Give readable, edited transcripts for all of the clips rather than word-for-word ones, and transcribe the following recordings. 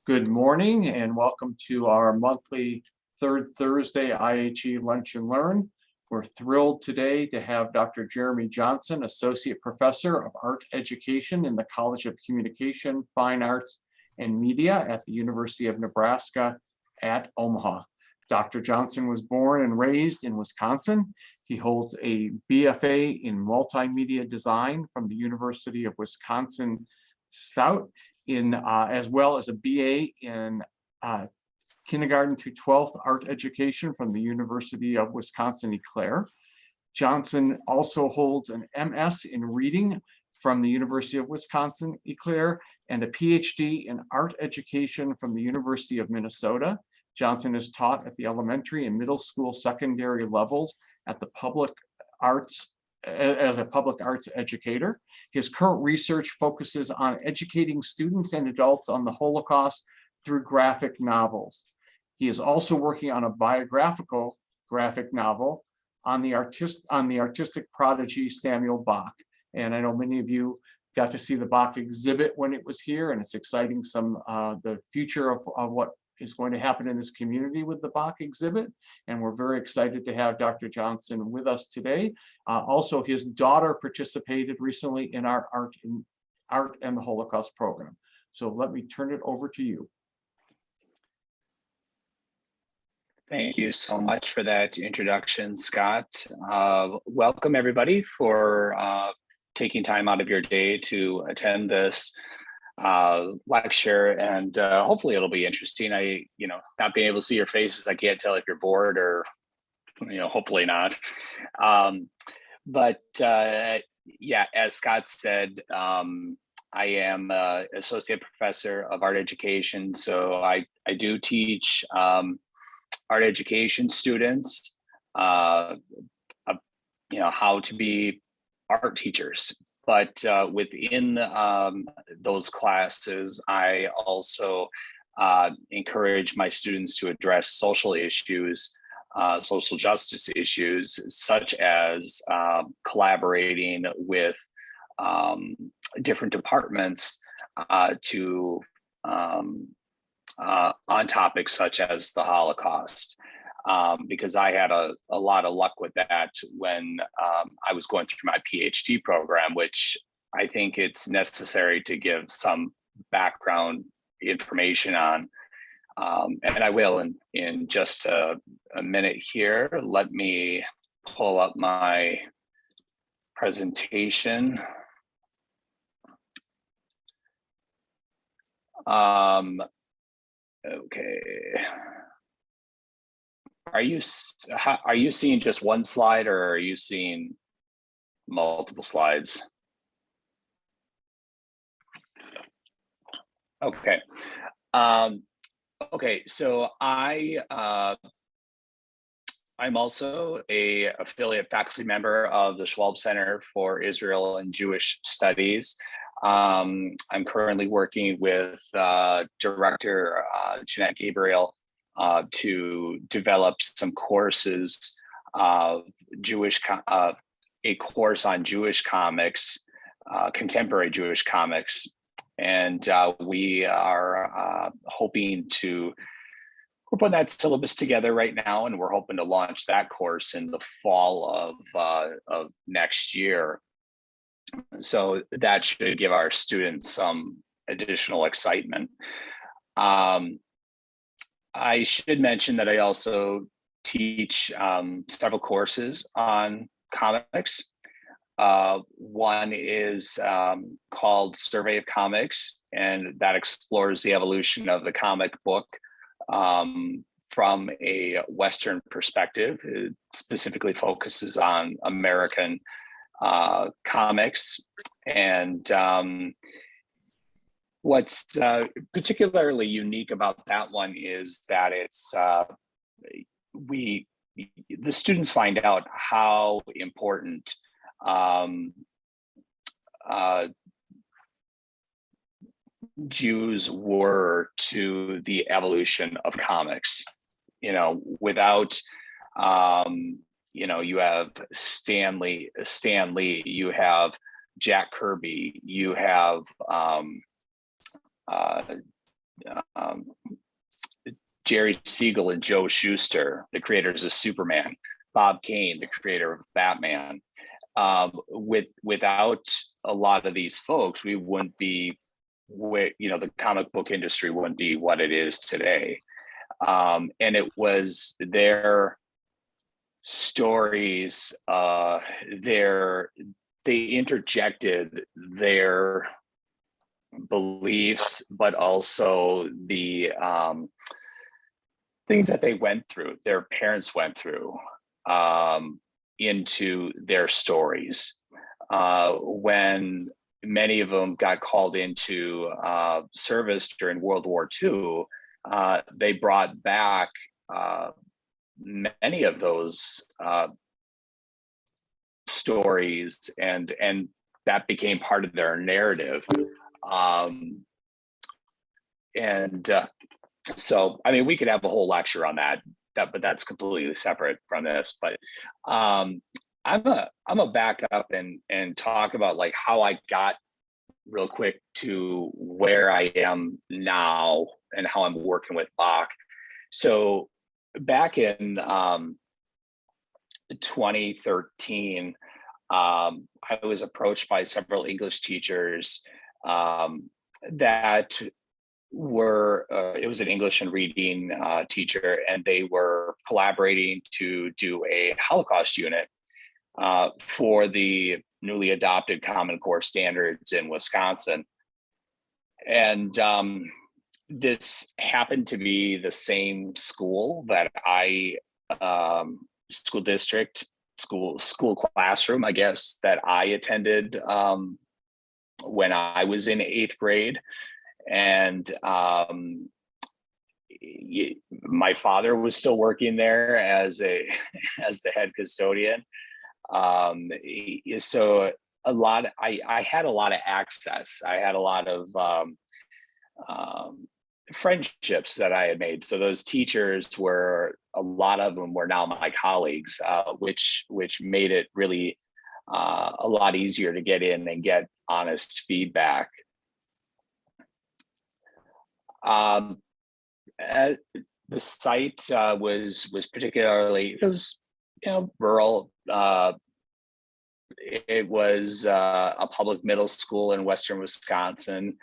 Good morning and welcome to our monthly third Thursday IHE Lunch and Learn. We're thrilled today to have Dr. Jeremy Johnson, Associate Professor of Art Education in the College of Communication, Fine Arts, and Media at the University of Nebraska at Omaha. Dr. Johnson was born and raised in Wisconsin. He holds a BFA in Multimedia Design from the University of Wisconsin-Stout, as well as a BA in kindergarten through 12th art education from the University of Wisconsin-Eau Claire. Johnson also holds an MS in reading from the University of Wisconsin-Eau Claire and a PhD in art education from the University of Minnesota. Johnson is taught at the elementary and middle school secondary levels at the public arts as a public arts educator. His current research focuses on educating students and adults on the Holocaust through graphic novels. He is also working on a biographical graphic novel on the artistic prodigy Samuel Bak. And I know many of you got to see the Bak exhibit when it was here, and it's exciting the future of what is going to happen in this community with the Bak exhibit. And we're very excited to have Dr. Johnson with us today. Also, his daughter participated recently in our Art and the Holocaust program. So let me turn it over to you. Thank you so much for that introduction, Scott. Welcome everybody for taking time out of your day to attend this lecture, and hopefully it'll be interesting. Not being able to see your faces, I can't tell if you're bored or, hopefully not. Yeah, as Scott said, I am associate professor of art education. So I do teach art education students, how to be art teachers. But within those classes, I also encourage my students to address social issues, social justice issues, such as collaborating with different departments on topics such as the Holocaust. Because I had a lot of luck with that when I was going through my PhD program, which I think it's necessary to give some background information on. And I will in just a minute here. Let me pull up my presentation. Okay. Are you seeing just one slide, or are you seeing multiple slides? Okay. Okay, so I'm also a affiliate faculty member of the Schwab Center for Israel and Jewish Studies. I'm currently working with Director Jeanette Gabriel to develop some courses of a course on Jewish comics, contemporary Jewish comics. And we are hoping we're putting that syllabus together right now, and we're hoping to launch that course in the fall of next year. So that should give our students some additional excitement. I should mention that I also teach several courses on comics. One is called Survey of Comics, and that explores the evolution of the comic book from a Western perspective. It specifically focuses on American comics. And what's particularly unique about that one is that it's the students find out how important Jews were to the evolution of comics. Without you have Stan Lee, you have Jack Kirby, you have um, Jerry Siegel and Joe Shuster, the creators of Superman, Bob Kane, the creator of Batman. Without a lot of these folks, we wouldn't be where, the comic book industry wouldn't be what it is today. And it was their stories, they interjected their beliefs, but also the things that they went through, their parents went through, into their stories. When many of them got called into service during World War II, they brought back many of those stories, and that became part of their narrative. So, I mean, we could have a whole lecture on that, but that's completely separate from this. But I'm a back up and talk about like how I got real quick to where I am now and how I'm working with Bak. So back in 2013, I was approached by several English teachers that were, it was an English and reading teacher, and they were collaborating to do a Holocaust unit for the newly adopted Common Core standards in Wisconsin. And this happened to be the same school that school district, school classroom, I guess, that I attended when I was in 8th grade. And my father was still working there as the head custodian. So I had a lot of access. I had a lot of friendships that I had made. So those teachers a lot of them were now my colleagues, which made it really a lot easier to get in and get honest feedback. The site was particularly, it was, rural. It was a public middle school in Western Wisconsin.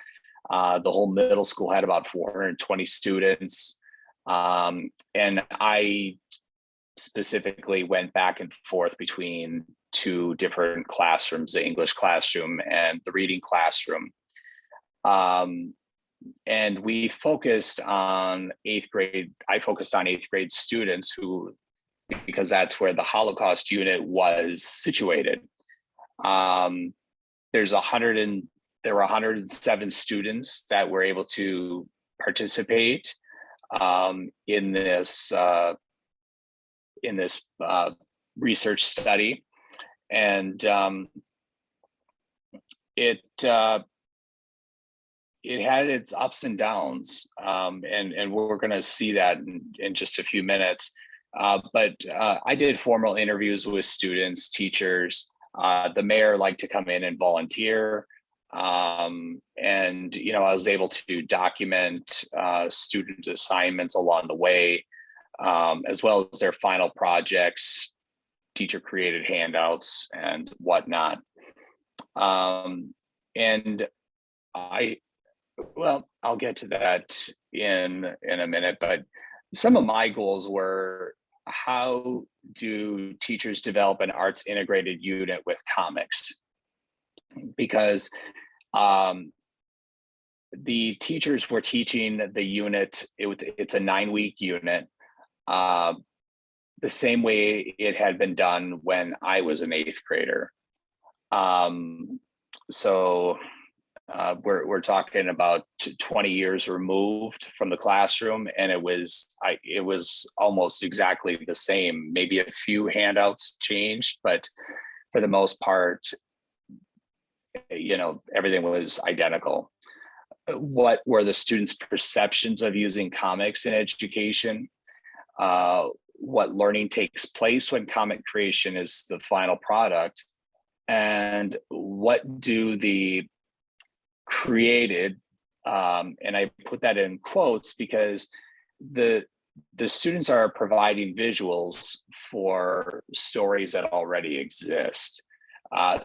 The whole middle school had about 420 students. And I specifically went back and forth between two different classrooms, the English classroom and the reading classroom. And we focused on 8th grade. I focused on 8th grade students because that's where the Holocaust unit was situated. There were 107 students that were able to participate in this research study, and it had its ups and downs, and we're going to see that in just a few minutes. But I did formal interviews with students, teachers. The mayor liked to come in and volunteer. And, I was able to document student assignments along the way, as well as their final projects, teacher created handouts and whatnot. And I'll get to that in a minute, but some of my goals were, how do teachers develop an arts integrated unit with comics? Because the teachers were teaching the unit, it's a 9-week unit, the same way it had been done when I was an 8th grader. So we're talking about 20 years removed from the classroom, and it was almost exactly the same. Maybe a few handouts changed, but for the most part, everything was identical. What were the students' perceptions of using comics in education? What learning takes place when comic creation is the final product? And what do the created And I put that in quotes because the students are providing visuals for stories that already exist.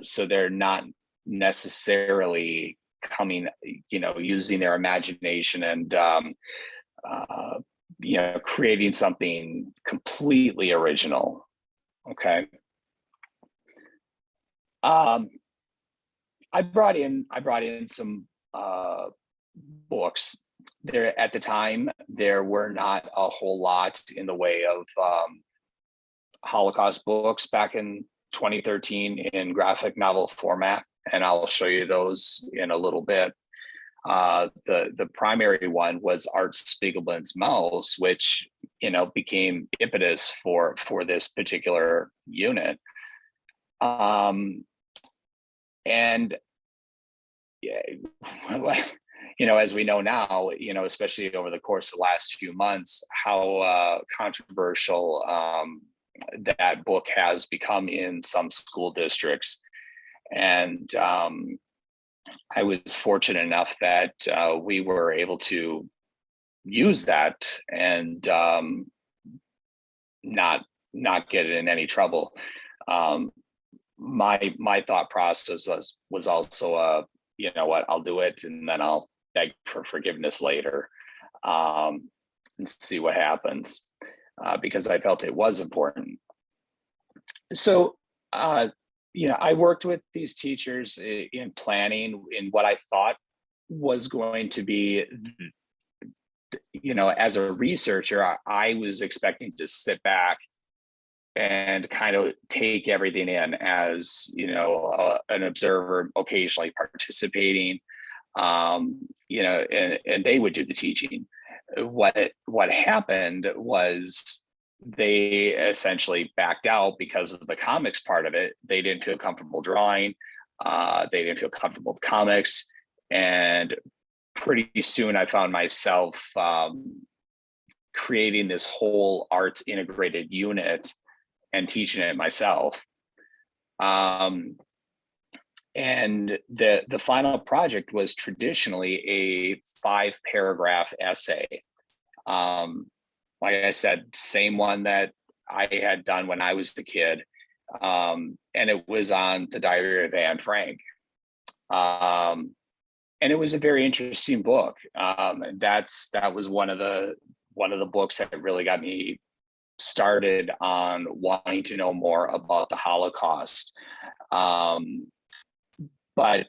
So they're not necessarily coming, using their imagination and, creating something completely original. Okay. I brought in some books. There at the time, there were not a whole lot in the way of Holocaust books back in 2013 in graphic novel format, and I'll show you those in a little bit. The primary one was Art Spiegelman's Mouse, which became impetus for this particular unit. And as we know now, especially over the course of the last few months, how controversial that book has become in some school districts. And I was fortunate enough that we were able to use that and not get in any trouble. My thought process was also, I'll do it and then I'll beg for forgiveness later and see what happens, because I felt it was important. So, I worked with these teachers in planning in what I thought was going to be, as a researcher, I was expecting to sit back and kind of take everything in as, an observer, occasionally participating, and they would do the teaching. What happened was they essentially backed out because of the comics part of it. They didn't feel comfortable drawing. They didn't feel comfortable with comics. And pretty soon I found myself creating this whole arts integrated unit and teaching it myself. And the final project was traditionally a 5-paragraph essay. Like I said, same one that I had done when I was a kid. And it was on the Diary of Anne Frank. And it was a very interesting book. That was one of the books that really got me started on wanting to know more about the Holocaust. But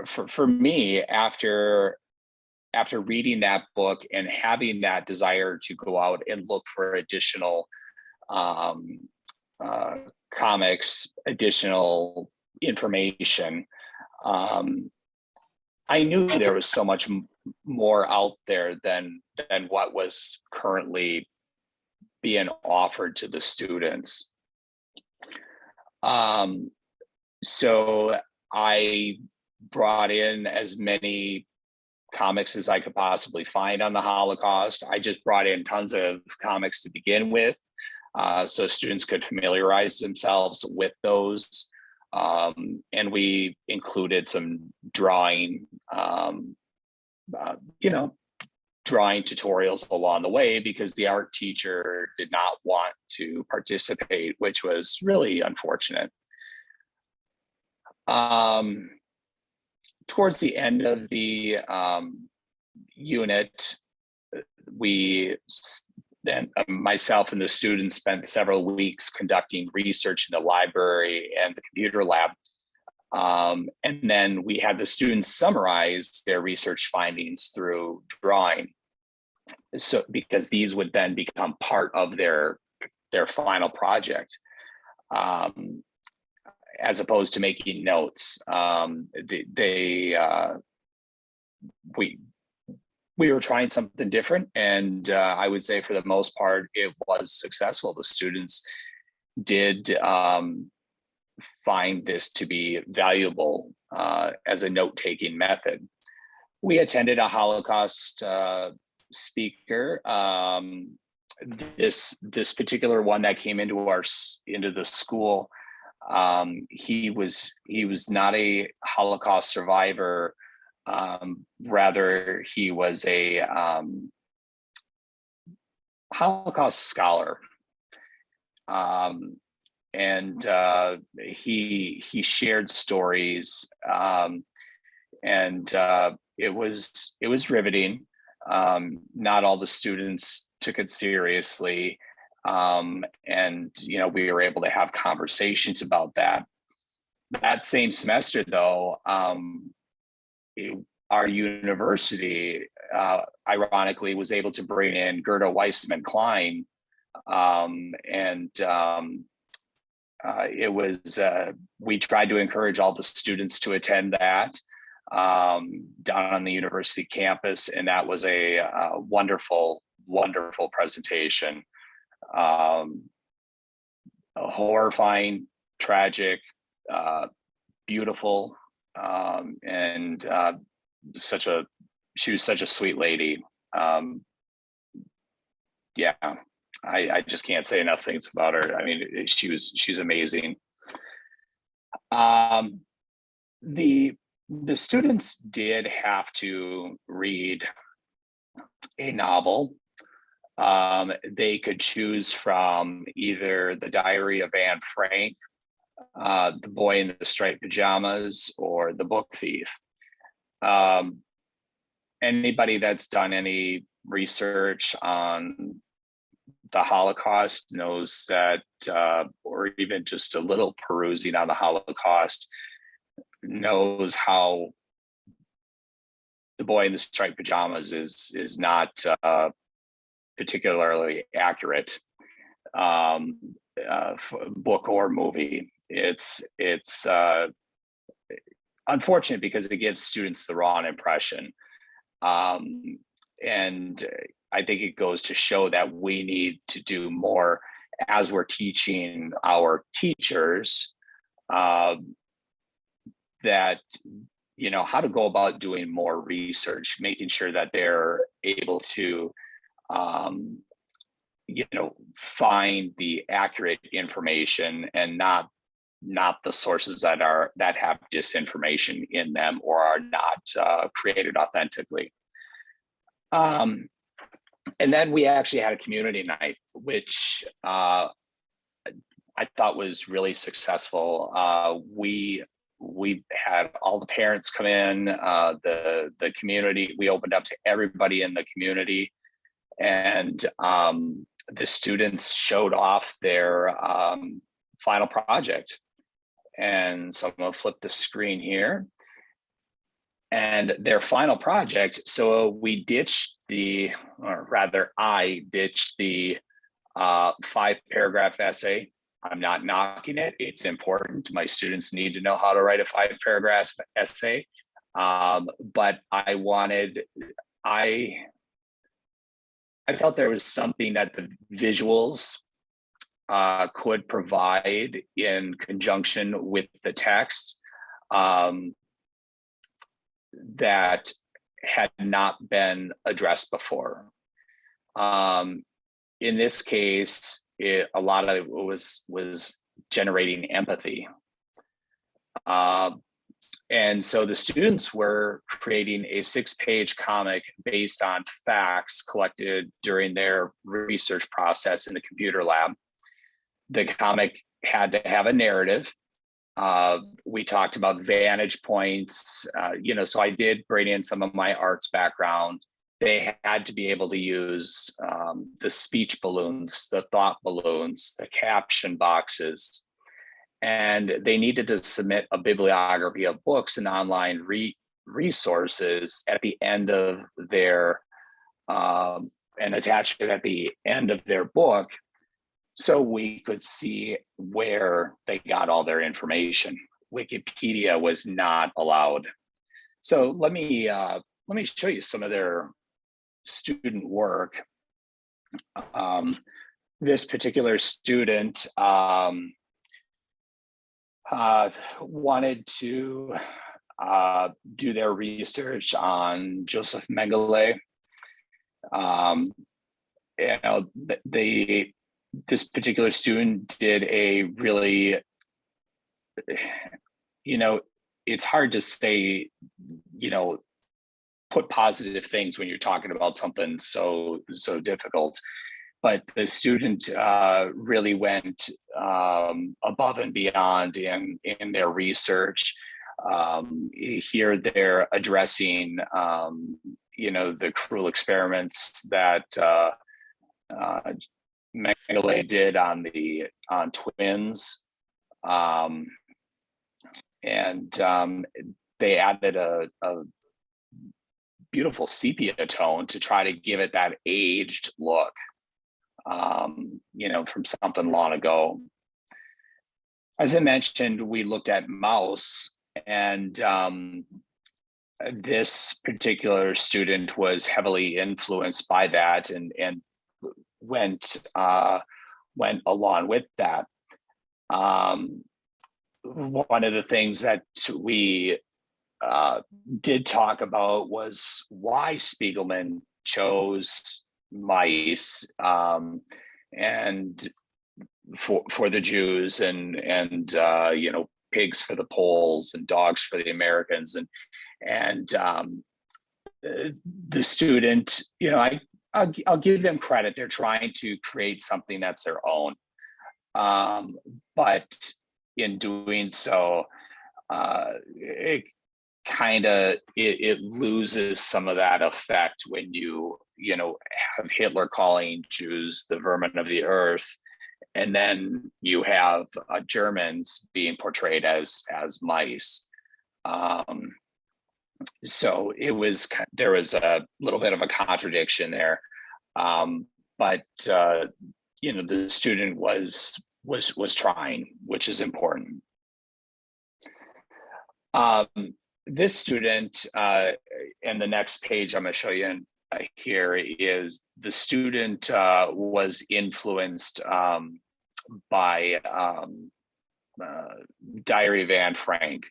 for me, after reading that book and having that desire to go out and look for additional comics, additional information, I knew there was so much more out there than what was currently being offered to the students. So I brought in as many comics as I could possibly find on the Holocaust. I just brought in tons of comics to begin with, so students could familiarize themselves with those. And we included some drawing, drawing tutorials along the way because the art teacher did not want to participate, which was really unfortunate. Towards the end of the unit, myself and the students spent several weeks conducting research in the library and the computer lab. And then we had the students summarize their research findings through drawing. So, because these would then become part of their final project. As opposed to making notes. We were trying something different, and I would say for the most part, it was successful. The students did find this to be valuable as a note-taking method. We attended a Holocaust speaker. This particular one that came into the school. He was not a Holocaust survivor, Rather, he was a Holocaust scholar. And he shared stories, and it was riveting. Not all the students took it seriously, and we were able to have conversations about that. That same semester, though, our university, ironically, was able to bring in Gerda Weissman Klein, and it was we tried to encourage all the students to attend that down on the university campus, and that was a wonderful presentation. Horrifying, tragic, beautiful, and she was such a sweet lady. Yeah, I just can't say enough things about her. I mean, she's amazing. The students did have to read a novel. They could choose from either The Diary of Anne Frank, The Boy in the Striped Pajamas, or The Book Thief. Anybody that's done any research on the Holocaust knows that, or even just a little perusing on the Holocaust, knows how The Boy in the Striped Pajamas is not particularly accurate book or movie. It's unfortunate because it gives students the wrong impression, and I think it goes to show that we need to do more as we're teaching our teachers, that how to go about doing more research, making sure that they're able to find the accurate information and not the sources that have disinformation in them or are not created authentically. And then we actually had a community night, which I thought was really successful. We had all the parents come in, the community. We opened up to everybody in the community, and the students showed off their final project. And so I'm going to flip the screen here. And their final project, so we ditched I ditched the 5-paragraph essay. I'm not knocking it. It's important. My students need to know how to write a 5-paragraph essay. But I felt there was something that the visuals could provide in conjunction with the text that had not been addressed before. In this case, a lot of it was generating empathy. And so the students were creating a 6-page comic based on facts collected during their research process in the computer lab. The comic had to have a narrative. We talked about vantage points, so I did bring in some of my arts background. They had to be able to use the speech balloons, the thought balloons, the caption boxes, and they needed to submit a bibliography of books and online resources at the end of their, and attach it at the end of their book, so we could see where they got all their information. Wikipedia was not allowed. So let me show you some of their student work. This particular student wanted to do their research on Joseph Mengele. This particular student did a really, it's hard to say, put positive things when you're talking about something so difficult. But the student really went above and beyond in their research. Here they're addressing, the cruel experiments that Mengele did on twins, and they added a beautiful sepia tone to try to give it that aged look, from something long ago. As I mentioned, we looked at mouse, and this particular student was heavily influenced by that, and went along with that. One of the things that we did talk about was why Spiegelman chose mice, and for the Jews, and pigs for the Poles and dogs for the Americans, and the student, I'll give them credit. They're trying to create something that's their own, but in doing so, it loses some of that effect when you have Hitler calling Jews the vermin of the earth, and then you have Germans being portrayed as mice. So there was a little bit of a contradiction there, but the student was trying, which is important. This student, and the next page I'm going to show you here, is the student was influenced by Diary of Anne Frank.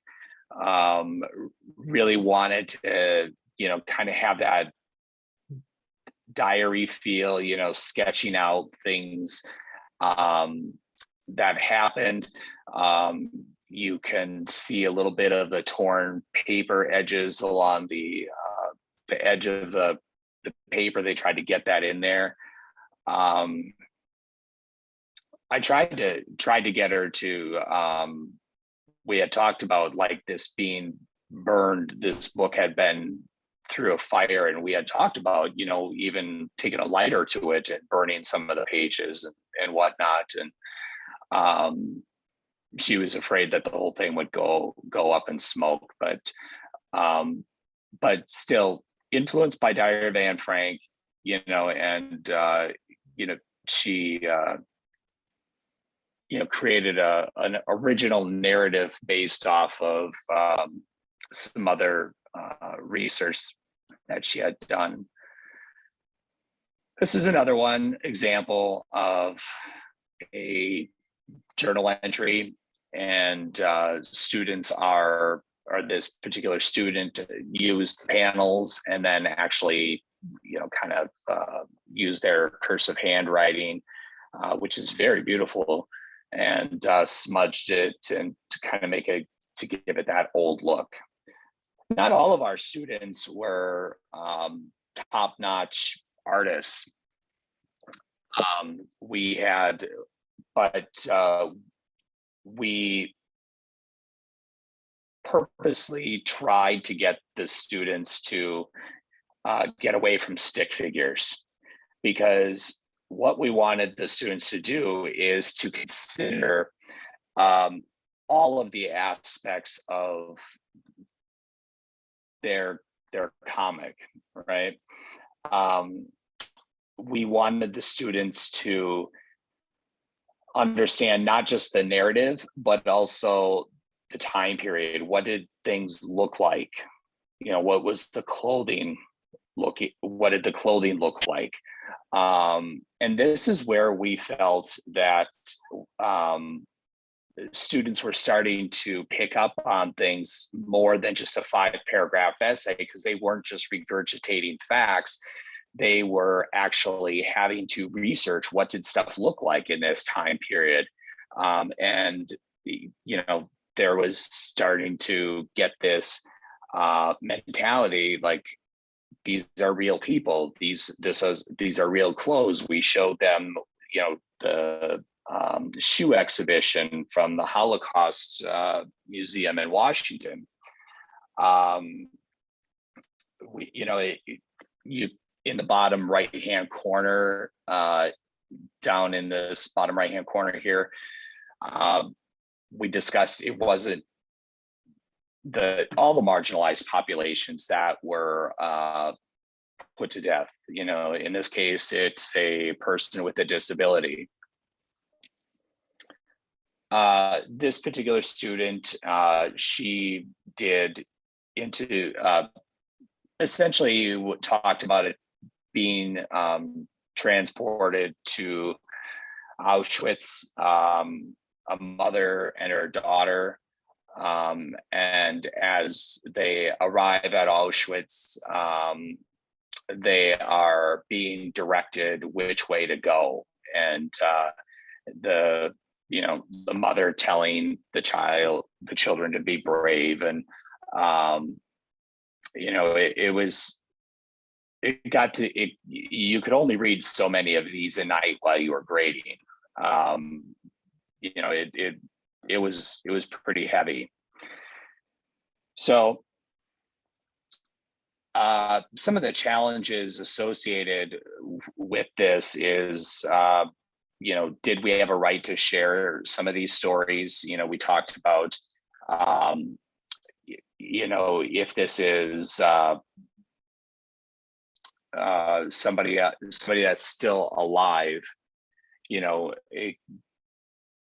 Really wanted to, kind of have that diary feel, sketching out things that happened. You can see a little bit of the torn paper edges along the edge of the paper. They tried to get that in there. I tried to get her to, we had talked about like this being burned. This book had been through a fire, and we had talked about, even taking a lighter to it and burning some of the pages and whatnot. And she was afraid that the whole thing would go up in smoke, but still influenced by Diary of Anne Frank, and she created an original narrative based off of some other research that she had done. This is another example of a journal entry, and students are this particular student used panels and then actually use their cursive handwriting, which is very beautiful, and smudged it and to give it that old look. Not all of our students were top-notch artists. We purposely tried to get the students to get away from stick figures, because what we wanted the students to do is to consider all of the aspects of their comic, right? We wanted the students to understand not just the narrative, but also the time period. What did things look like? What was the clothing looking? What did the clothing look like? And this is where we felt that students were starting to pick up on things more than just a 5-paragraph essay, because they weren't just regurgitating facts. They were actually having to research what did stuff look like in this time period. And, there was starting to get this mentality, like, these are real people. These are real clothes. We showed them, the shoe exhibition from the Holocaust Museum in Washington. You in the bottom right-hand corner, down in this bottom right-hand corner here, we discussed it wasn't all the marginalized populations that were put to death. In this case, it's a person with a disability. This particular student, she did into essentially talked about it being transported to Auschwitz, a mother and her daughter. And as they arrive at Auschwitz, they are being directed which way to go. And the mother telling the children to be brave. And, you could only read so many of these a night while you were grading. It was pretty heavy. So some of the challenges associated with this is, did we have a right to share some of these stories? We talked about, if this is somebody that's still alive,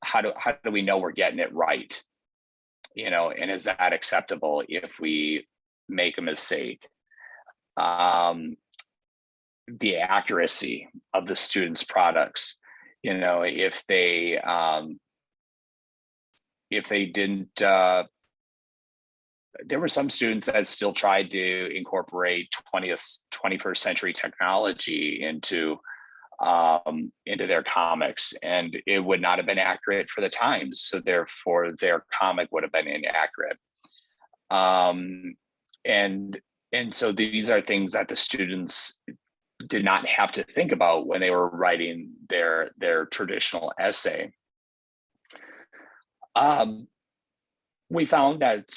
how do we know we're getting it right? And is that acceptable if we make a mistake? The accuracy of the students' products, if they didn't, there were some students that still tried to incorporate 21st century technology into their comics, and it would not have been accurate for the times. So therefore their comic would have been inaccurate. And so these are things that the students did not have to think about when they were writing their traditional essay. We found that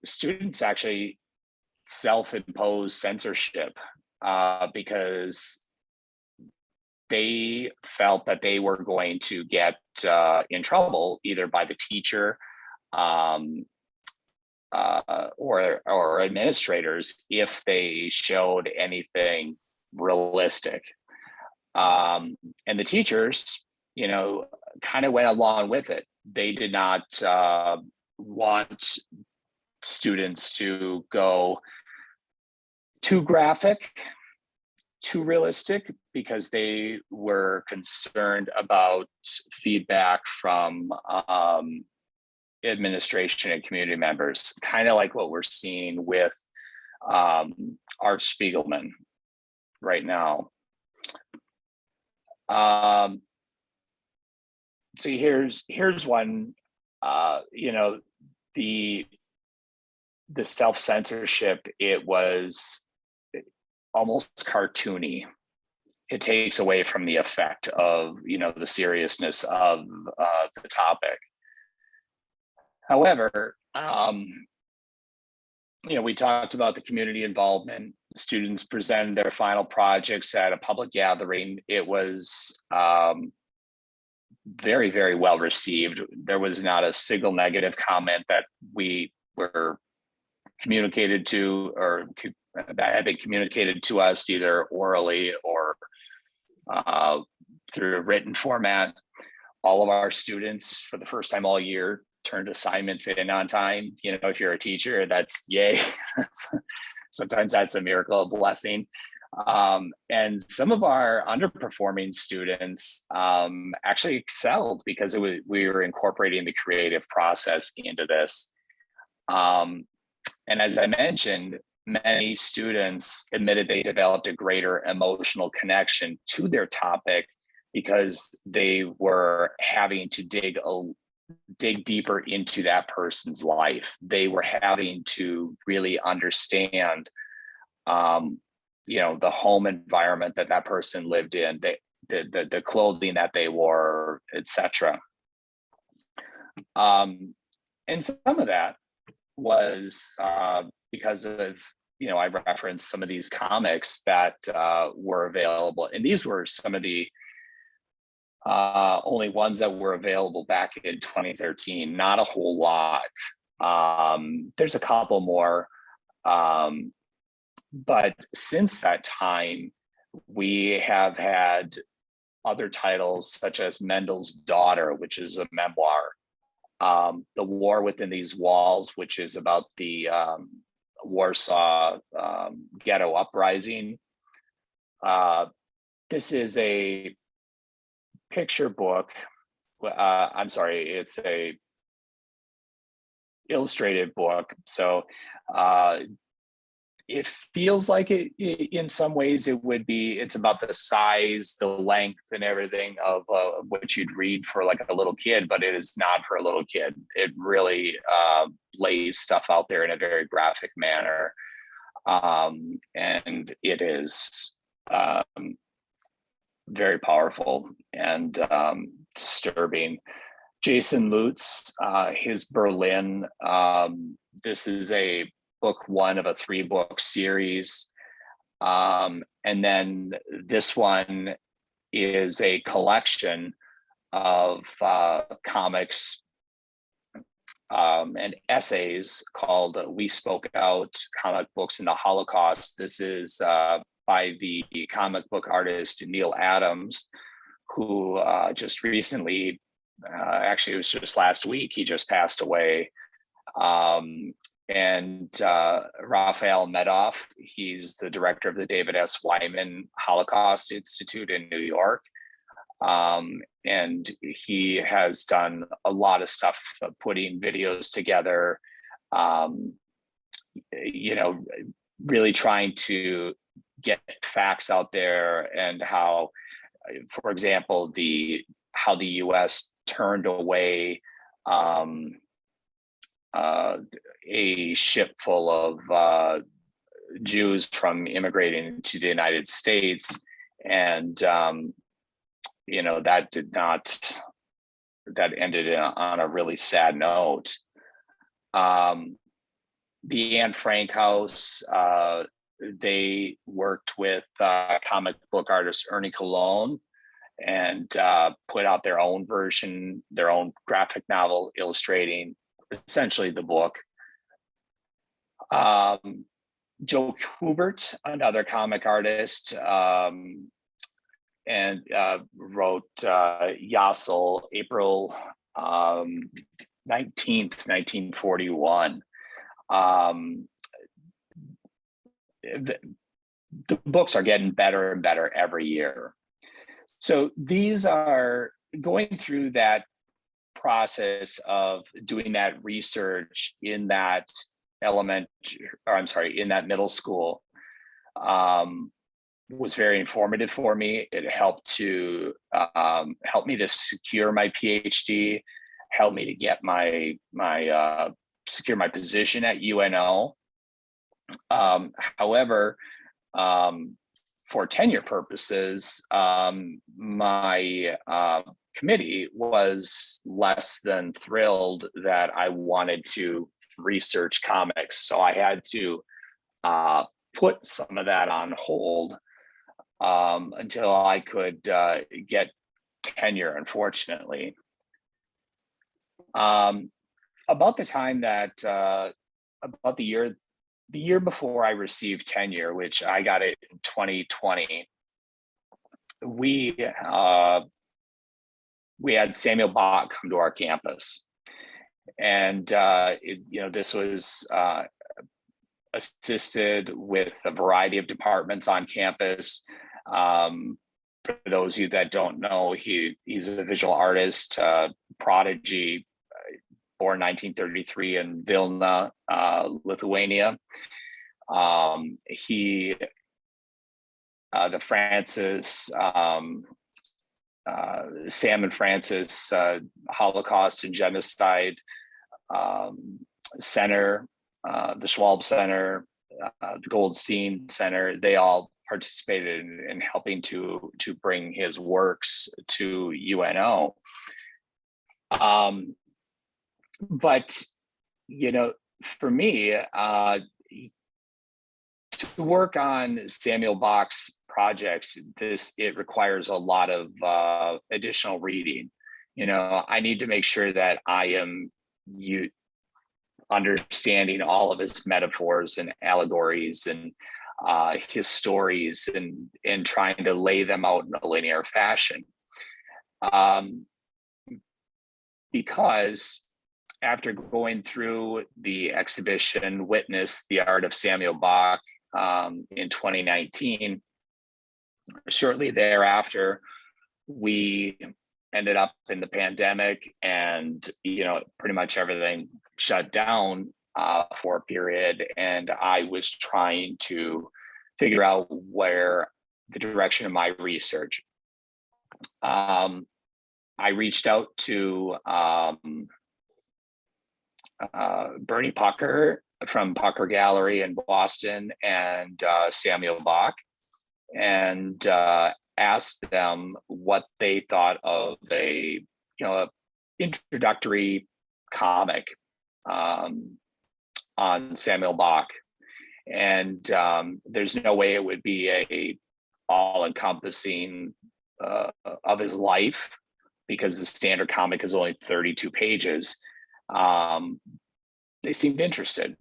students actually self-impose censorship because they felt that they were going to get in trouble either by the teacher or administrators if they showed anything realistic. And the teachers, kind of went along with it. They did not want students to go too graphic, too realistic, because they were concerned about feedback from administration and community members, kind of like what we're seeing with Art Spiegelman right now. So here's one, the self-censorship, it was almost cartoony. It takes away from the effect of, the seriousness of the topic. However, we talked about the community involvement. Students presented their final projects at a public gathering. It was very, very well received. There was not a single negative comment that we were communicated to, or that had been communicated to us either orally or through a written format. All of our students, for the first time all year, turned assignments in on time. If you're a teacher, that's yay. Sometimes that's a miracle, a blessing. And some of our underperforming students actually excelled because we were incorporating the creative process into this. And as I mentioned, many students admitted they developed a greater emotional connection to their topic because they were having to dig deeper into that person's life. They were having to really understand the home environment that that person lived in, the clothing that they wore, etc. And some of that was because of, I referenced some of these comics that were available, and these were some of the only ones that were available back in 2013. Not a whole lot. There's a couple more, but since that time, we have had other titles such as Mendel's Daughter, which is a memoir, The War Within These Walls, which is about the Warsaw ghetto uprising. This is a picture book. I'm sorry, it's a illustrated book. So it feels like it in some ways it would be, it's about the size, the length and everything of what you'd read for like a little kid, but it is not for a little kid. It really lays stuff out there in a very graphic manner. And it is very powerful and disturbing. Jason Lutz, his Berlin, this is a book one of a 3-book series. And then this one is a collection of comics and essays called We Spoke Out, Comic Books in the Holocaust. This is by the comic book artist Neil Adams, who just recently, actually it was just last week, he just passed away. And Raphael Medoff, he's the director of the David S. Wyman Holocaust Institute in New York. And he has done a lot of stuff, putting videos together, really trying to get facts out there, and how, for example, how the US turned away a ship full of Jews from immigrating to the United States. And, that ended on a really sad note. The Anne Frank House, they worked with comic book artist Ernie Colon and put out their own version, their own graphic novel illustrating essentially the book. Joe Coobert, another comic artist, and wrote Yassel, April 19th, 1941. The books are getting better and better every year. So these are going through that process of doing that research in that in that middle school, was very informative for me. It helped to help me to secure my PhD, helped me to get secure my position at UNO. However, for tenure purposes, my committee was less than thrilled that I wanted to research comics. So I had to put some of that on hold until I could get tenure, unfortunately. About the time that, about the year before I received tenure, which I got it in 2020, we had Samuel Bak come to our campus. And, this was assisted with a variety of departments on campus. For those of you that don't know, he's a visual artist, prodigy, born 1933 in Vilna, Lithuania. Sam and Francis Holocaust and Genocide Center, the Schwab Center, the Goldstein Center, they all participated in helping to bring his works to UNO. But for me, to work on Samuel Bak's projects, it requires a lot of additional reading. I need to make sure that I am understanding all of his metaphors and allegories and his stories and trying to lay them out in a linear fashion. Because after going through the exhibition Witness the Art of Samuel Bak in 2019, shortly thereafter, we ended up in the pandemic, and pretty much everything shut down for a period, and I was trying to figure out where the direction of my research. I reached out to Bernie Pucker from Pucker Gallery in Boston and Samuel Bak, and asked them what they thought of a introductory comic on Samuel Bak. And there's no way it would be a all-encompassing of his life, because the standard comic is only 32 pages. They seemed interested.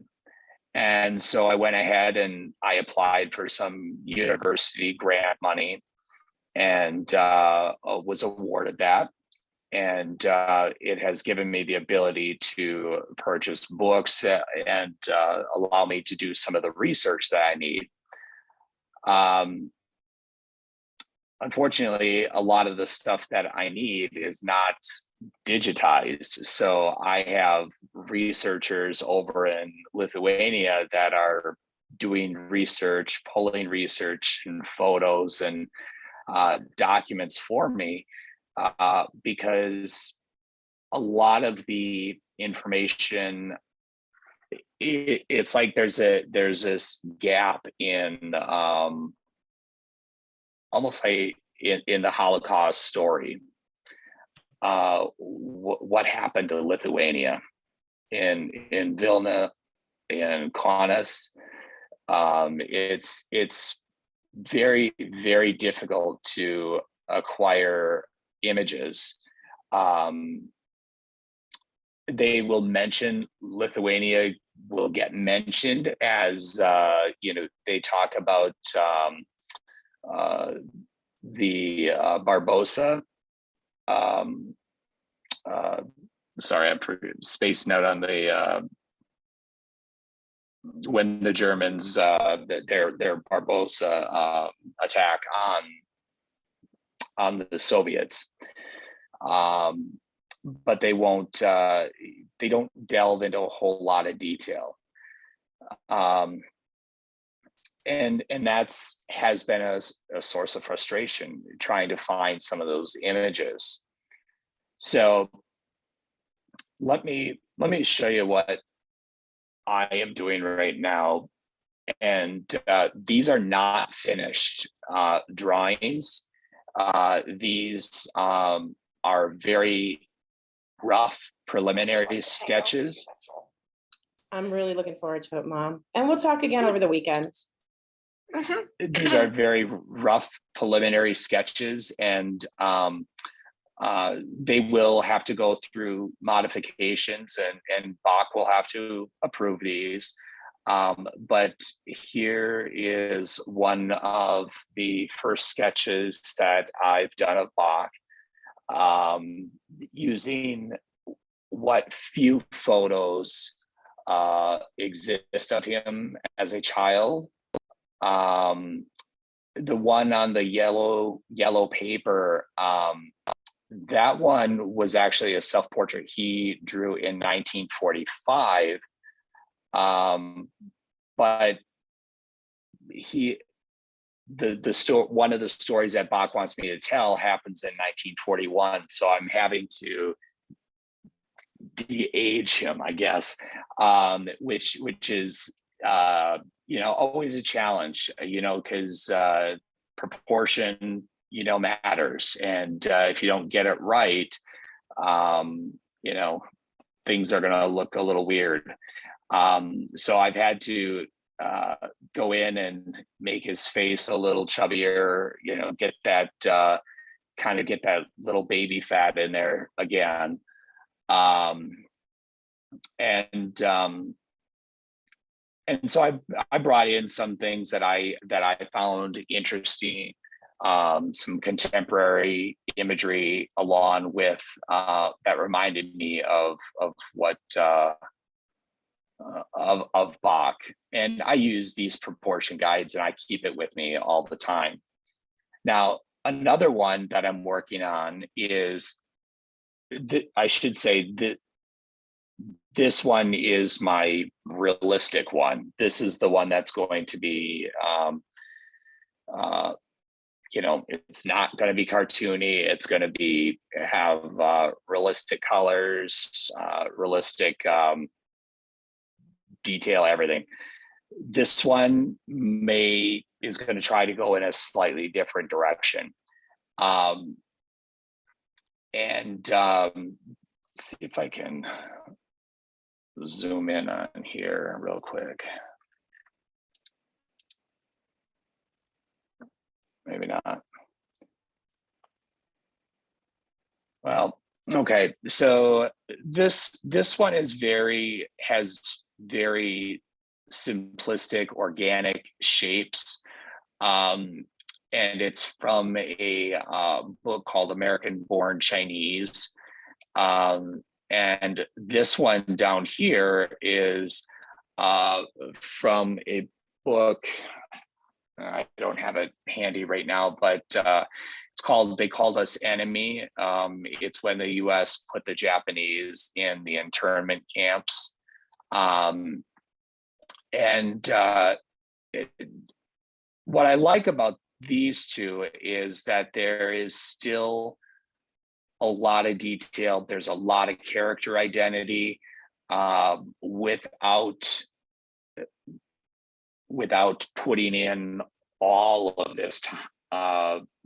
And so I went ahead and I applied for some university grant money and was awarded that. And it has given me the ability to purchase books and allow me to do some of the research that I need. Unfortunately, a lot of the stuff that I need is not digitized. So I have researchers over in Lithuania that are doing research, pulling research and photos and documents for me, because a lot of the information, it's like there's this gap in almost like in the Holocaust story. What happened to Lithuania in Vilna, in Kaunas? It's very, very difficult to acquire images. They will mention Lithuania, will get mentioned as they talk about the Barbarossa. Sorry, I'm for space note on the when the Germans their Barbarossa attack on the Soviets, but they won't. They don't delve into a whole lot of detail. And that's has been a source of frustration, trying to find some of those images. So let me show you what I am doing right now. And these are not finished drawings. These are very rough preliminary sketches. I'm really looking forward to it, Mom. And we'll talk again over the weekend. These are very rough preliminary sketches, and they will have to go through modifications, and Bak will have to approve these. But here is one of the first sketches that I've done of Bak, using what few photos exist of him as a child. The one on the yellow paper, that one was actually a self-portrait he drew in 1945. But one of the stories that Bak wants me to tell happens in 1941. So I'm having to de-age him, I guess, which is always a challenge, because proportion, matters. And if you don't get it right, you know, things are going to look a little weird. So I've had to go in and make his face a little chubbier, get that get that little baby fat in there again. And so I brought in some things that I found interesting, some contemporary imagery along with that reminded me of what of Bak. And I use these proportion guides and I keep it with me all the time. Now, another one that I'm working on is, I should say that this one is my realistic one. This is the one that's going to be, it's not going to be cartoony. It's going to have realistic colors, realistic detail, everything. This one is going to try to go in a slightly different direction. See if I can zoom in on here real quick. Maybe not. Well, okay. So this one has very simplistic, organic shapes. And it's from a book called American Born Chinese. And this one down here is from a book. I don't have it handy right now, but it's called They Called Us Enemy. It's when the US put the Japanese in the internment camps. What I like about these two is that there is still a lot of detail. There's a lot of character identity without putting in all of this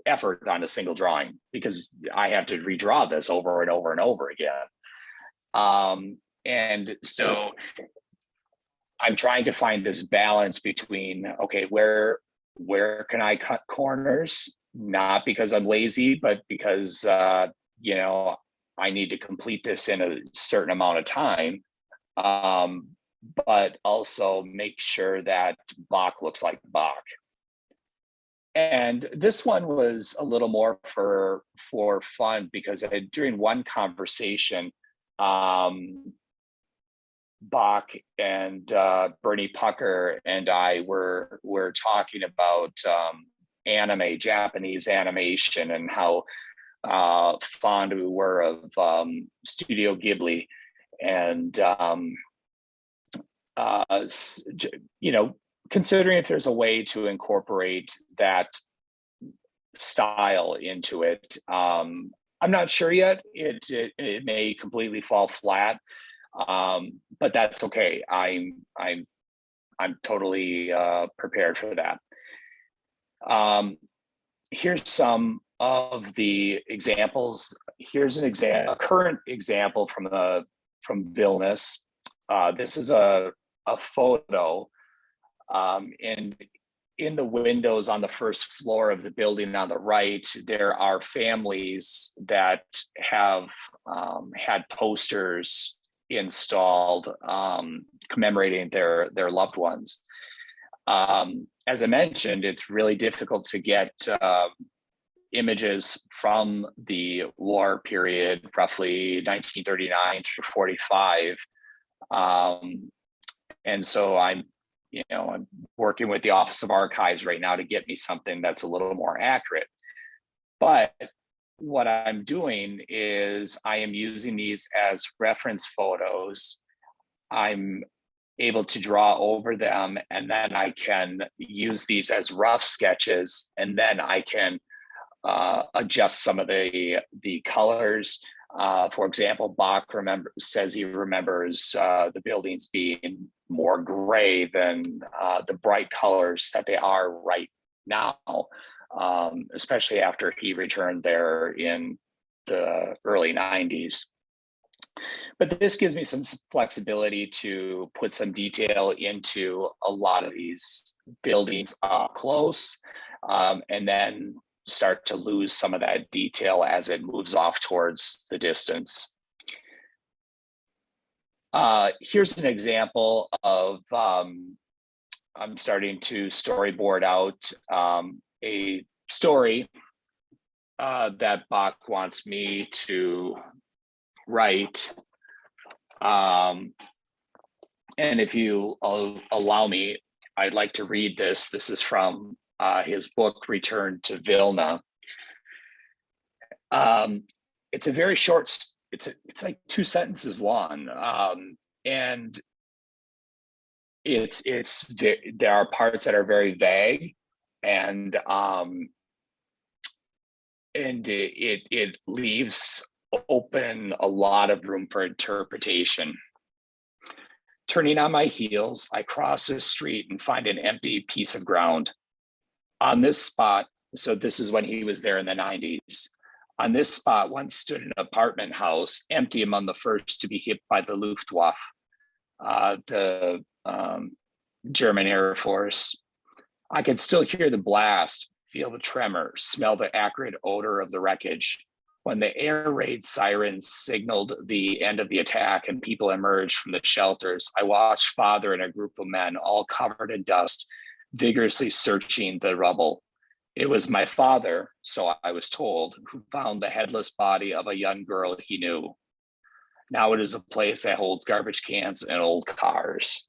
effort on a single drawing, because I have to redraw this over and over and over again. And so I'm trying to find this balance between, okay, where can I cut corners? Not because I'm lazy, but because I need to complete this in a certain amount of time, but also make sure that Bak looks like Bak. And this one was a little more for fun, because during one conversation, Bak and Bernie Pucker and I were talking about Japanese animation, and how fond we were of Studio Ghibli, and considering if there's a way to incorporate that style into it. I'm not sure yet. It may completely fall flat, but that's okay. I'm totally prepared for that. Here's some of the examples. Here's a current example from Vilnius. This is a photo, and in the windows on the first floor of the building on the right, there are families that have had posters installed commemorating their loved ones. As I mentioned, it's really difficult to get images from the war period, roughly 1939 through 45. And so I'm working with the Office of Archives right now to get me something that's a little more accurate. But what I'm doing is I am using these as reference photos. I'm able to draw over them, and then I can use these as rough sketches, and then I can adjust some of the colors, For example, Bak says he remembers the buildings being more gray than the bright colors that they are right now, especially after he returned there in the early 90s. But this gives me some flexibility to put some detail into a lot of these buildings up close, and then start to lose some of that detail as it moves off towards the distance. Here's an example of, I'm starting to storyboard out a story that Bak wants me to write. And if you allow me, I'd like to read this. This is from his book, Return to Vilna. It's a very short, it's like 2 sentences long. And there are parts that are very vague, and it leaves open a lot of room for interpretation. Turning on my heels, I cross the street and find an empty piece of ground. On this spot, so this is when he was there in the 90s. On this spot once stood an apartment house, empty, among the first to be hit by the Luftwaffe, the German Air Force. I could still hear the blast, feel the tremor, smell the acrid odor of the wreckage. When the air raid sirens signaled the end of the attack and people emerged from the shelters, I watched Father and a group of men, all covered in dust, vigorously searching the rubble. It was my father, so I was told, who found the headless body of a young girl he knew. Now it is a place that holds garbage cans and old cars.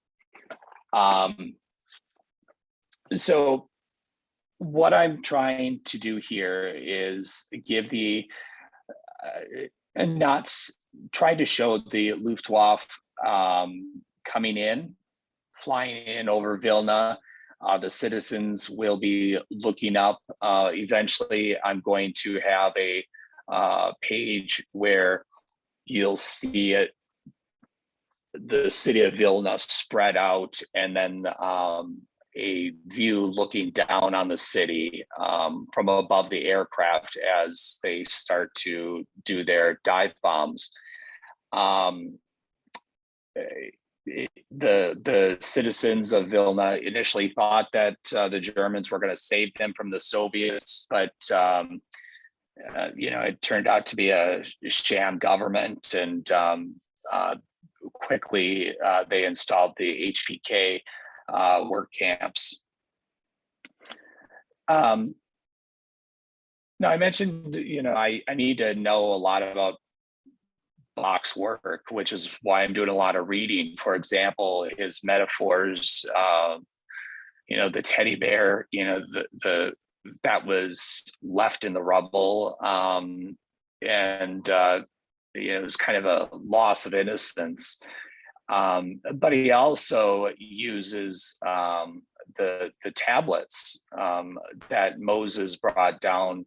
So what I'm trying to do here is give and not try to show the Luftwaffe coming in, flying in over Vilna. The citizens will be looking up. Eventually, I'm going to have a page where you'll see it, the city of Vilna spread out, and then a view looking down on the city from above the aircraft as they start to do their dive bombs. The citizens of Vilna initially thought that the Germans were going to save them from the Soviets, but it turned out to be a sham government, and quickly they installed the HPK work camps. Now I mentioned, I need to know a lot about Bak's work, which is why I'm doing a lot of reading. For example, his metaphors, the teddy bear, that was left in the rubble, and it was kind of a loss of innocence. But he also uses the tablets that Moses brought down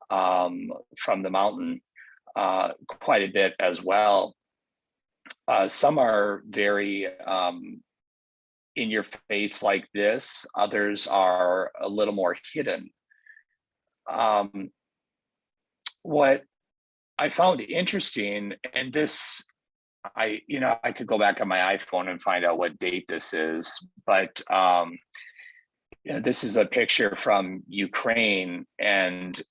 from the mountain quite a bit as well. Some are very in your face like this. Others are a little more hidden. What I found interesting, and this, I could go back on my iPhone and find out what date this is, but this is a picture from Ukraine, and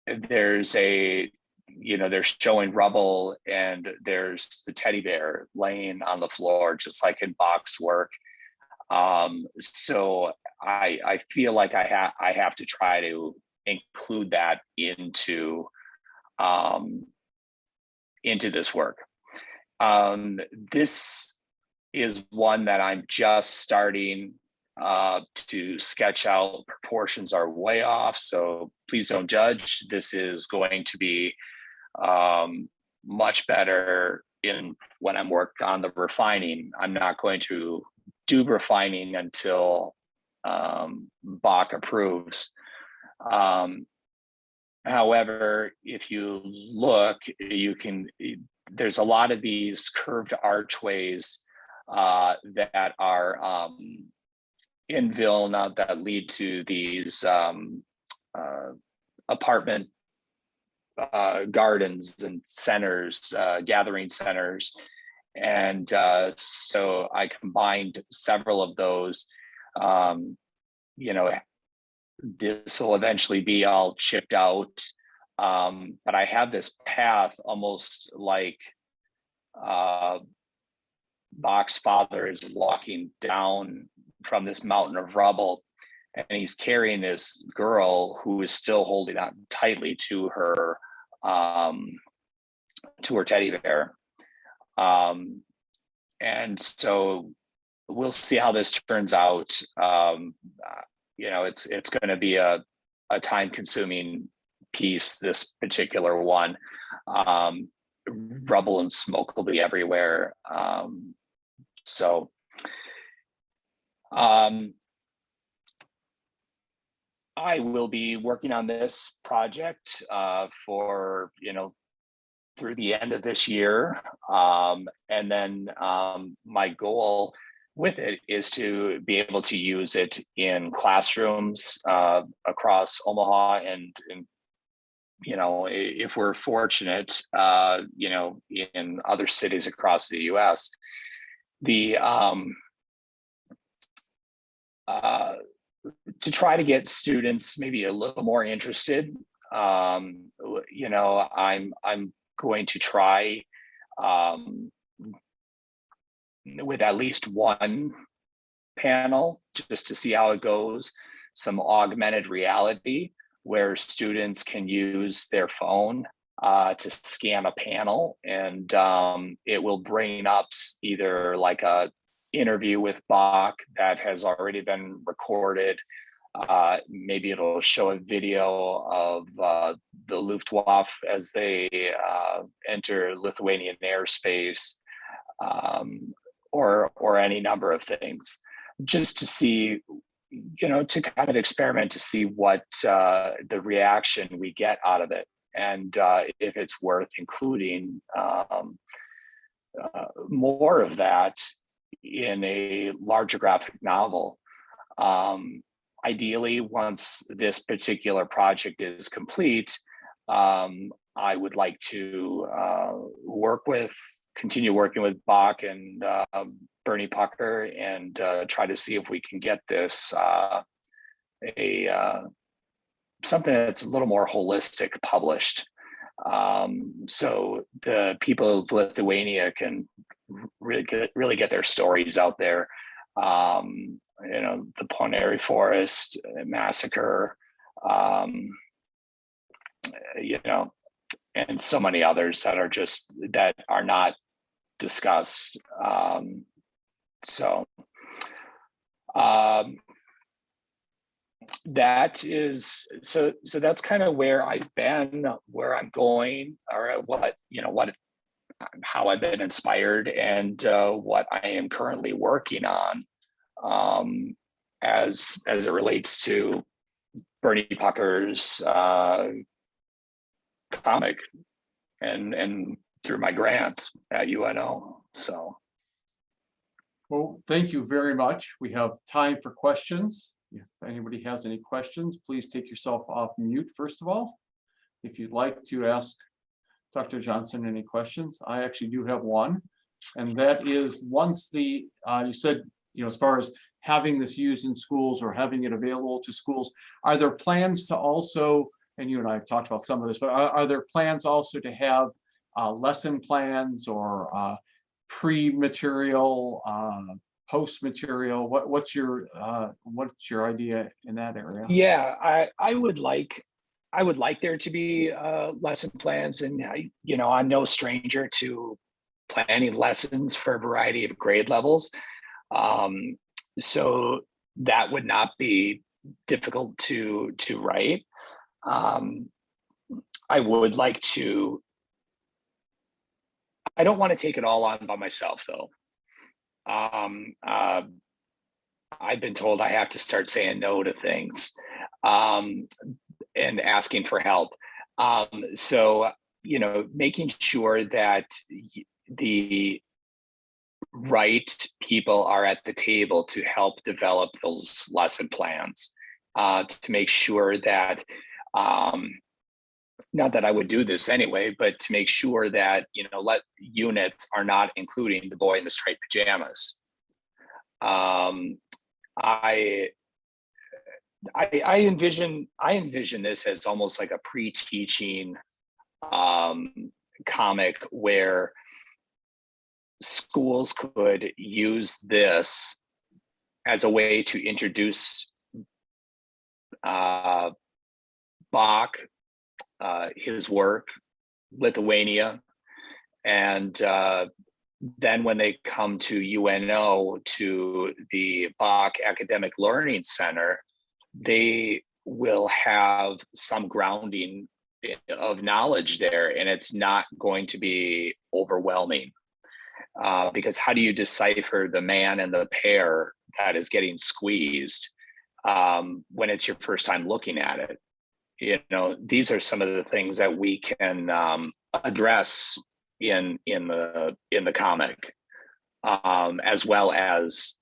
there's they're showing rubble, and there's the teddy bear laying on the floor, just like in Bak's work. So I feel like I have to try to include that into this work. This is one that I'm just starting to sketch out. Proportions are way off, so please don't judge. This is going to be much better when I'm working on the refining. I'm not going to do refining until Bak approves. However, if you look, there's a lot of these curved archways that are in Vilna that lead to these apartment gardens and centers, gathering centers. And so I combined several of those. This will eventually be all chipped out. But I have this path almost like Bak's father is walking down from this mountain of rubble, and he's carrying this girl who is still holding on tightly to her teddy bear. And so we'll see how this turns out. It's going to be a time-consuming piece, this particular one. Rubble and smoke will be everywhere. I will be working on this project for through the end of this year, and then my goal with it is to be able to use it in classrooms across Omaha, and if we're fortunate, in other cities across the U.S. To try to get students maybe a little more interested. I'm going to try with at least one panel just to see how it goes, some augmented reality where students can use their phone to scan a panel, and it will bring up either like a interview with Bak that has already been recorded. Maybe it'll show a video of the Luftwaffe as they enter Lithuanian airspace, or any number of things, just to see, to kind of experiment to see what the reaction we get out of it, and if it's worth including more of that in a larger graphic novel. Ideally, once this particular project is complete, I would like to continue working with Bak and Bernie Pucker, and try to see if we can get this something that's a little more holistic published, so the people of Lithuania can really get their stories out there. The Ponary Forest massacre, and so many others that are not discussed. That is so that's kind of where I've been, where I'm going, or how I've been inspired, and what I am currently working on as it relates to Bernie Pucker's comic and through my grant at UNO. So, Well, thank you very much. We have time for questions. If anybody has any questions, please take yourself off mute first of all. If you'd like to ask Dr. Johnson any questions, I actually do have one, and that is, once you said, as far as having this used in schools or having it available to schools, are there plans to also, and you and I have talked about some of this, but are there plans also to have lesson plans or pre-material, post-material? What's your idea in that area? Yeah, I would like there to be lesson plans, and I'm no stranger to planning lessons for a variety of grade levels. So that would not be difficult to write. I would like to. I don't want to take it all on by myself, though. I've been told I have to start saying no to things, and asking for help. So, making sure that the right people are at the table to help develop those lesson plans, to make sure that, not that I would do this anyway, but to make sure that, units are not including the boy in the striped pajamas. I envision this as almost like a pre-teaching comic where schools could use this as a way to introduce Bach, his work, Lithuania, and then when they come to UNO, to the Bach Academic Learning Center, they will have some grounding of knowledge there, and it's not going to be overwhelming. Because how do you decipher the man and the pear that is getting squeezed when it's your first time looking at it? These are some of the things that we can address in the comic, as well as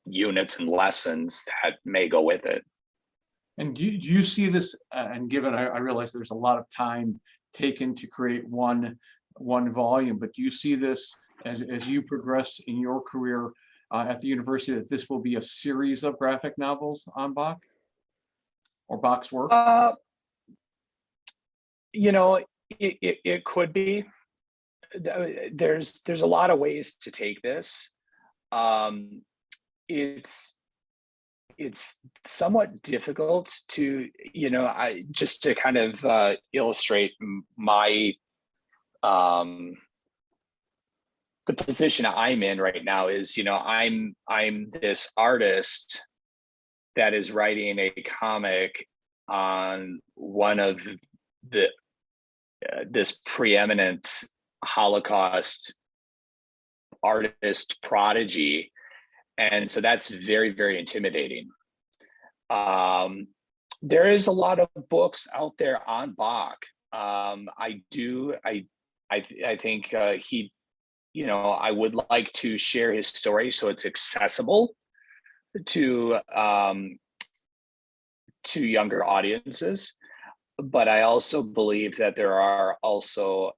units and lessons that may go with it. And do you see this, and given I realize there's a lot of time taken to create one volume, but do you see this as you progress in your career at the university, that this will be a series of graphic novels on Bach or Bach's work? It could be. There's a lot of ways to take this. It's somewhat difficult to, I just to kind of illustrate my the position I'm in right now is, I'm this artist that is writing a comic on one of the this preeminent Holocaust artist prodigy. And so that's very, very intimidating. There is a lot of books out there on Bach. I think he, I would like to share his story so it's accessible to younger audiences. But I also believe that there are also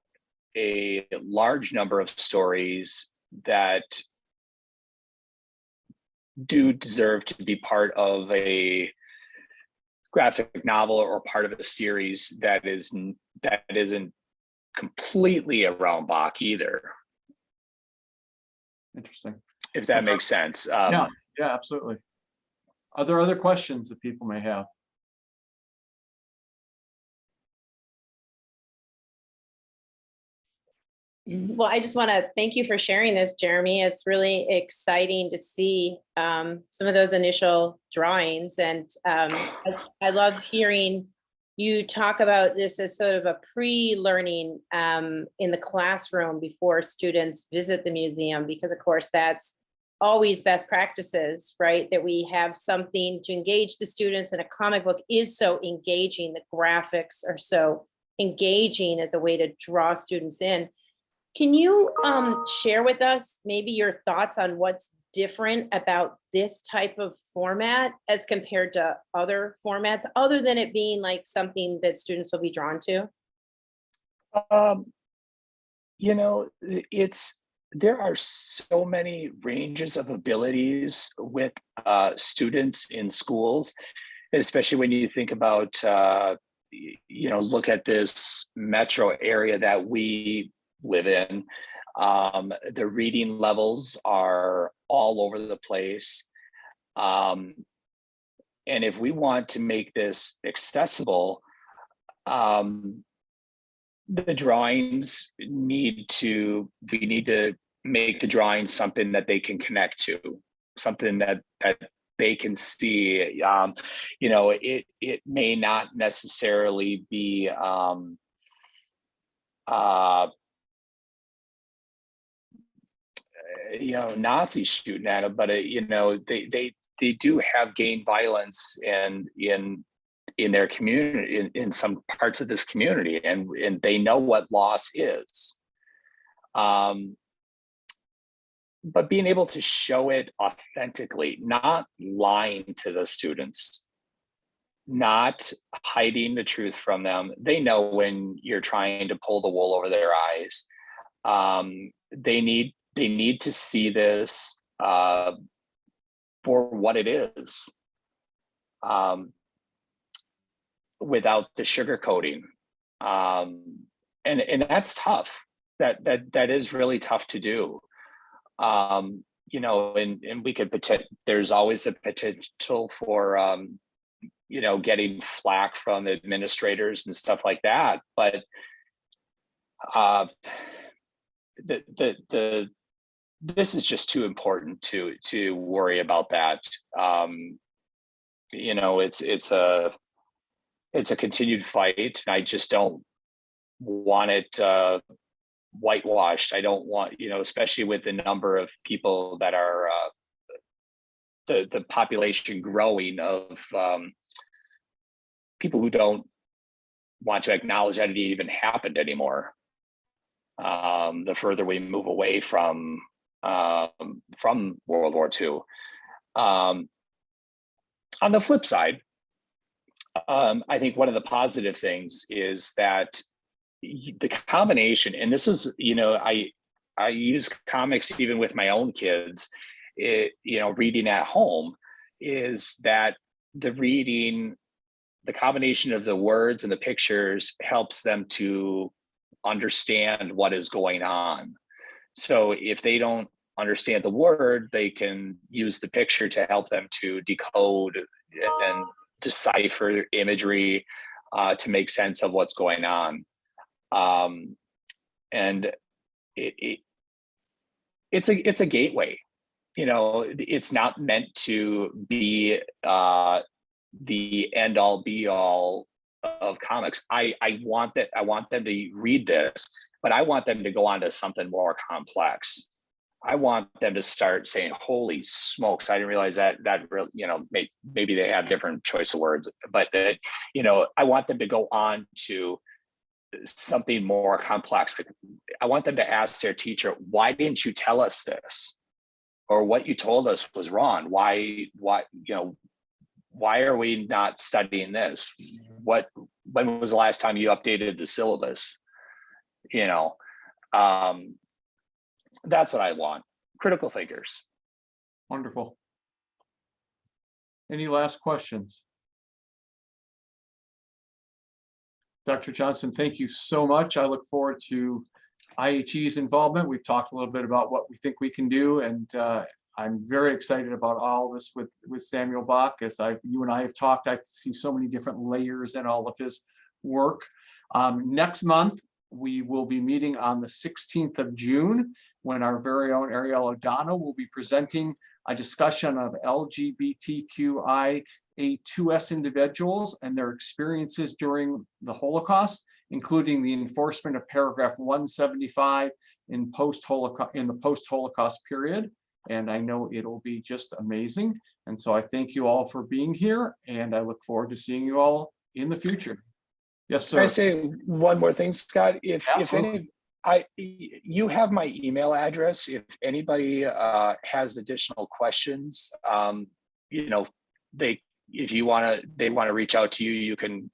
a large number of stories that do deserve to be part of a graphic novel or part of a series that isn't completely around Bach either. Interesting. If that makes sense. Yeah, absolutely. Are there other questions that people may have? Well, I just want to thank you for sharing this, Jeremy. It's really exciting to see some of those initial drawings. And I love hearing you talk about this as sort of a pre-learning in the classroom before students visit the museum, because of course that's always best practices, right? That we have something to engage the students, and a comic book is so engaging. The graphics are so engaging as a way to draw students in. Can you share with us maybe your thoughts on what's different about this type of format as compared to other formats, other than it being like something that students will be drawn to? There are so many ranges of abilities with students in schools, especially when you think about, look at this metro area that we live in. The reading levels are all over the place. And if we want to make this accessible, the drawings we need to make the drawings something that they can connect to, something that they can see. It may not necessarily be Nazis shooting at them, but they do have gang violence in in their community, in some parts of this community, and they know what loss is. But being able to show it authentically, not lying to the students, not hiding the truth from them. They know when you're trying to pull the wool over their eyes. They need to see this for what it is, without the sugarcoating. And that's tough. That is really tough to do. You know, and we could there's always a potential for you know, getting flack from administrators and stuff like that. But this is just too important to worry about that. You know, it's a continued fight, and I just don't want it whitewashed. I don't want, you know, especially with the number of people that are the population growing of people who don't want to acknowledge that it even happened anymore. The further we move away from World War II. On the flip side, I think one of the positive things is that the combination, and this is, you know, I use comics even with my own kids, you know, reading at home, is that the combination of the words and the pictures helps them to understand what is going on. So if they don't understand the word, they can use the picture to help them to decode and decipher imagery to make sense of what's going on. And it's a gateway. You know, it's not meant to be the end all be all of comics. I want them to read this, but I want them to go on to something more complex. I want them to start saying, holy smokes, I didn't realize that really, you know, maybe they have different choice of words, but you know, I want them to go on to something more complex. I want them to ask their teacher, why didn't you tell us this? Or what you told us was wrong. Why, you know, why are we not studying this? When was the last time you updated the syllabus? You know, that's what I want. Critical thinkers. Wonderful. Any last questions? Dr. Johnson, thank you so much. I look forward to IHE's involvement. We've talked a little bit about what we think we can do, and I'm very excited about all this with Samuel Bak. As you and I have talked, I see so many different layers in all of his work. Next month, we will be meeting on the 16th of June, when our very own Ariel O'Donnell will be presenting a discussion of LGBTQIA2S individuals and their experiences during the Holocaust, including the enforcement of paragraph 175 in the post-Holocaust period. And I know it'll be just amazing. And so I thank you all for being here, and I look forward to seeing you all in the future. Yes, sir. Can I say one more thing, Scott? If you have my email address. If anybody has additional questions, you know, they want to reach out to you, you can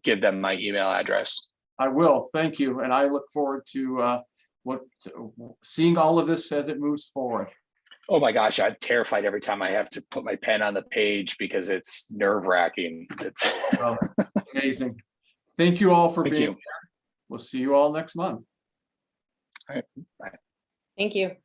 give them my email address. I will. Thank you. And I look forward to seeing all of this as it moves forward. Oh my gosh, I'm terrified every time I have to put my pen on the page because it's nerve-wracking. Well, amazing. Thank you all for being you. here. We'll see you all next month. All right. Bye. Thank you.